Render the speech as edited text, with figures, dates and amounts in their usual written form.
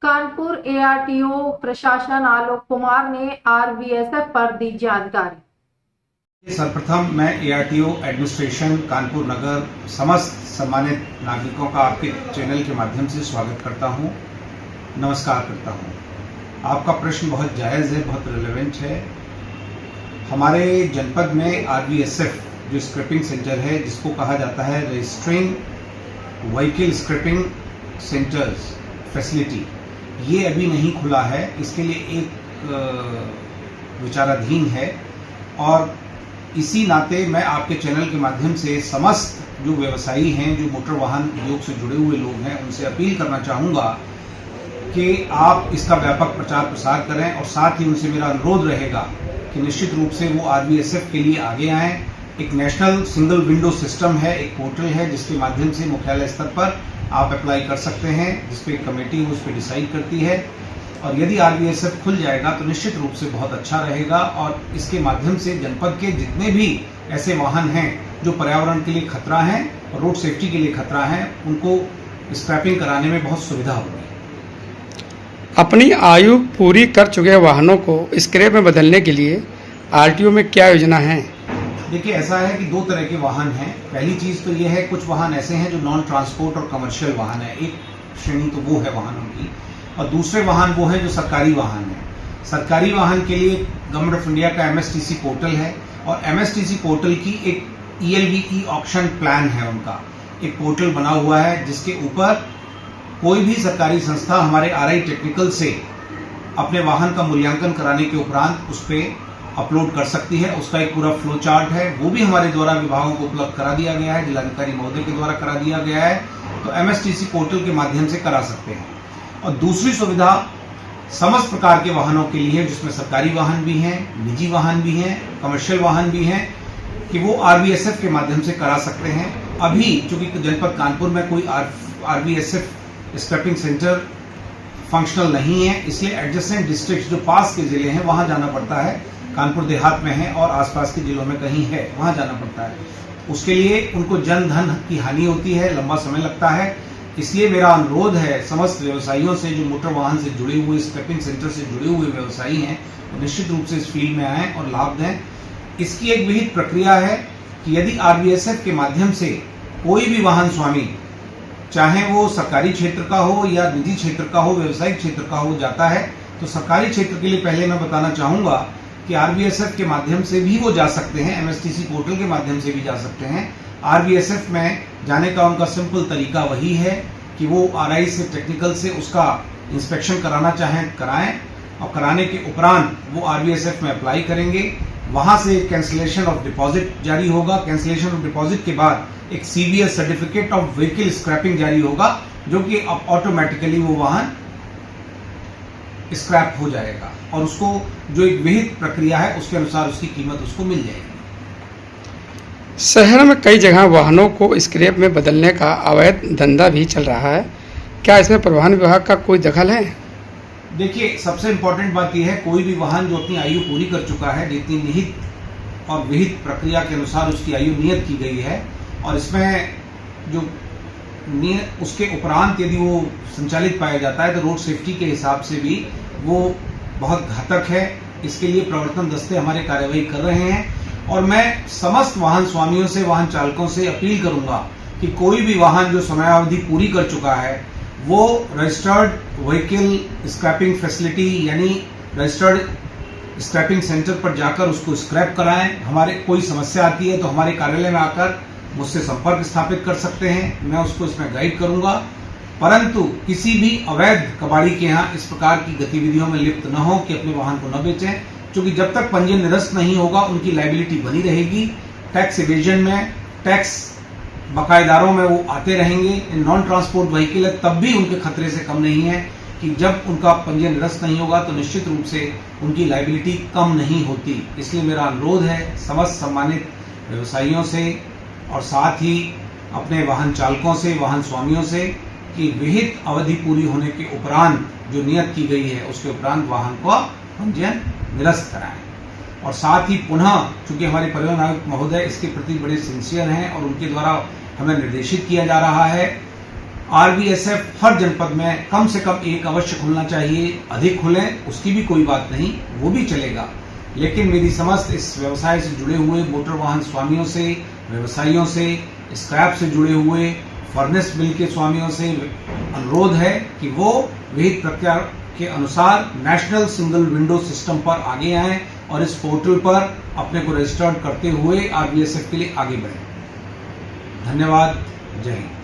Kanpur ARTO प्रशासन आलोक कुमार ने आरवीएसएफ पर दी जानकारी। सर्वप्रथम मैं एआरटीओ एडमिनिस्ट्रेशन कानपुर नगर समस्त सम्मानित नागरिकों का आपके चैनल के माध्यम से स्वागत करता हूं, नमस्कार करता हूं। आपका प्रश्न बहुत जायज़ है, बहुत रिलेवेंट है। हमारे जनपद में आरवीएसएफ जो स्क्रैपिंग सेंटर है, जिसको कहा जाता है registering vehicle scrapping centres facility, ये अभी नहीं खुला है। इसके लिए एक विचाराधीन है और इसी नाते मैं आपके चैनल के माध्यम से समस्त जो व्यवसायी हैं, जो मोटर वाहन उद्योग से जुड़े हुए लोग हैं, उनसे अपील करना चाहूँगा कि आप इसका व्यापक प्रचार प्रसार करें और साथ ही उनसे मेरा अनुरोध रहेगा कि निश्चित रूप से वो आरवीएसएफ के लिए आगे आएँ। एक नेशनल सिंगल विंडो सिस्टम है, एक पोर्टल है जिसके माध्यम से मुख्यालय स्तर पर आप अप्लाई कर सकते हैं, जिसपे एक कमेटी उस पर डिसाइड करती है। और यदि आरवीएसएफ खुल जाएगा तो निश्चित रूप से बहुत अच्छा रहेगा और इसके माध्यम से जनपद के जितने भी ऐसे वाहन हैं जो पर्यावरण के लिए खतरा हैं और रोड सेफ्टी के लिए खतरा हैं, उनको स्क्रैपिंग कराने में बहुत सुविधा होगी। अपनी आयु पूरी कर चुके वाहनों को स्क्रैप में बदलने के लिए आरटीओ में क्या योजना है? देखिए, ऐसा है कि दो तरह के वाहन हैं। पहली चीज तो यह है, कुछ वाहन ऐसे हैं जो नॉन ट्रांसपोर्ट और कमर्शियल वाहन है, एक श्रेणी तो वो है वाहनों की, और दूसरे वाहन वो हैं जो सरकारी वाहन है। सरकारी वाहन के लिए गवर्नमेंट ऑफ इंडिया का एमएसटीसी पोर्टल है और एमएसटीसी पोर्टल की एक ईएलवी ऑक्शन प्लान है, उनका एक पोर्टल बना हुआ है जिसके ऊपर कोई भी सरकारी संस्था हमारे आरआई टेक्निकल से अपने वाहन का मूल्यांकन कराने के उपरांत उस पर अपलोड कर सकती है। उसका एक पूरा फ्लो चार्ट है, वो भी हमारे द्वारा विभागों को उपलब्ध करा दिया गया है, जिलाधिकारी महोदय के द्वारा करा दिया गया है। तो एमएसटीसी पोर्टल के माध्यम से करा सकते हैं। और दूसरी सुविधा समस्त प्रकार के वाहनों के लिए, जिसमें सरकारी वाहन भी हैं, निजी वाहन भी हैं, कमर्शियल वाहन भी हैं, कि वो आरवीएसएफ के माध्यम से करा सकते हैं। अभी चूंकि जनपद कानपुर में कोई आरवीएसएफ स्क्रैपिंग सेंटर फंक्शनल नहीं है, इसलिए एडजेसेंट डिस्ट्रिक्ट जो पास के जिले हैं वहां जाना पड़ता है। कानपुर देहात में है और आसपास के जिलों में कहीं है, वहां जाना पड़ता है। उसके लिए उनको जन धन की हानि होती है, लंबा समय लगता है। इसलिए मेरा अनुरोध है समस्त व्यवसायियों से, जो मोटर वाहन से जुड़े हुए, स्क्रैपिंग सेंटर से जुड़े हुए व्यवसायी हैं, वो निश्चित रूप से इस फील्ड में आएं और लाभ दें। इसकी एक विहित प्रक्रिया है कि यदि आरवीएसएफ के माध्यम से कोई भी वाहन स्वामी, चाहे वो सरकारी क्षेत्र का हो या निजी क्षेत्र का हो, व्यवसायिक क्षेत्र का हो, जाता है, तो सरकारी क्षेत्र के लिए पहले मैं बताना चाहूंगा कि आरवीएसएफ के माध्यम से भी वो जा सकते हैं, एमएसटीसी पोर्टल के माध्यम से भी जा सकते हैं। आरवीएसएफ में जाने का उनका सिंपल तरीका वही है कि वो आरआई से, टेक्निकल से उसका इंस्पेक्शन कराना चाहें कराएं और कराने के उपरांत वो आरवीएसएफ में अप्लाई करेंगे। वहां से कैंसिलेशन ऑफ डिपॉजिट जारी होगा। कैंसिलेशन ऑफ डिपॉजिट के बाद एक CVS certificate of vehicle scrapping जारी होगा, जो कि ऑटोमेटिकली वो वाहन स्क्रैप हो जाएगा और उसको जो एक विहित प्रक्रिया है उसके अनुसार उसकी कीमत उसको मिल जाएगी। शहर में कई जगह वाहनों को स्क्रैप में बदलने का अवैध धंधा भी चल रहा है, क्या इसमें परिवहन विभाग का कोई दखल है? देखिए, सबसे इम्पोर्टेंट बात यह है, कोई भी वाहन जो अपनी आयु पूरी कर चुका है, जितनी निहित और विहित प्रक्रिया के अनुसार उसकी आयु नियत की गई है, और इसमें जो उसके उपरांत यदि वो संचालित पाया जाता है तो रोड सेफ्टी के हिसाब से भी वो बहुत घातक है। इसके लिए प्रवर्तन दस्ते हमारे कार्यवाही कर रहे हैं और मैं समस्त वाहन स्वामियों से, वाहन चालकों से अपील करूंगा कि कोई भी वाहन जो समयावधि पूरी कर चुका है वो रजिस्टर्ड व्हीकल स्क्रैपिंग फैसिलिटी यानी रजिस्टर्ड स्क्रैपिंग सेंटर पर जाकर उसको स्क्रैप कराएं। हमारे कोई समस्या आती है तो हमारे कार्यालय में आकर मुझसे संपर्क स्थापित कर सकते हैं, मैं उसको इसमें गाइड करूंगा। परंतु किसी भी अवैध कबाड़ी के यहाँ इस प्रकार की गतिविधियों में लिप्त न हो कि अपने वाहन को न बेचें, क्योंकि जब तक पंजीयन निरस्त नहीं होगा उनकी लायबिलिटी बनी रहेगी। टैक्स इवेजन में, टैक्स बकायेदारों में वो आते रहेंगे। नॉन ट्रांसपोर्ट व्हीकल है तब भी उनके खतरे से कम नहीं है कि जब उनका पंजीयन निरस्त नहीं होगा तो निश्चित रूप से उनकी लायबिलिटी कम नहीं होती। इसलिए मेरा अनुरोध है समस्त सम्मानित व्यवसायियों से और साथ ही अपने वाहन चालकों से, वाहन स्वामियों से, कि विहित अवधि पूरी होने के उपरांत जो नियत की गई है उसके उपरांत वाहन को पंजीयन निरस्त कराएं। और साथ ही पुनः, चूंकि हमारे परिवहन आयुक्त महोदय इसके प्रति बड़े सिंसियर हैं और उनके द्वारा हमें निर्देशित किया जा रहा है आरवीएसएफ हर जनपद में कम से कम एक अवश्य खुलना चाहिए। अधिक खुलें उसकी भी कोई बात नहीं, वो भी चलेगा, लेकिन मेरी समस्त इस व्यवसाय से जुड़े हुए मोटर वाहन स्वामियों से, व्यवसायियों से, स्क्रैप से जुड़े हुए फर्नेस मिल के स्वामियों से अनुरोध है कि वो विहित प्रक्रिया के अनुसार नेशनल सिंगल विंडो सिस्टम पर आगे आएं और इस पोर्टल पर अपने को रजिस्टर्ड करते हुए आरवीएसएफ के लिए आगे बढ़ें। धन्यवाद। जय हिंद।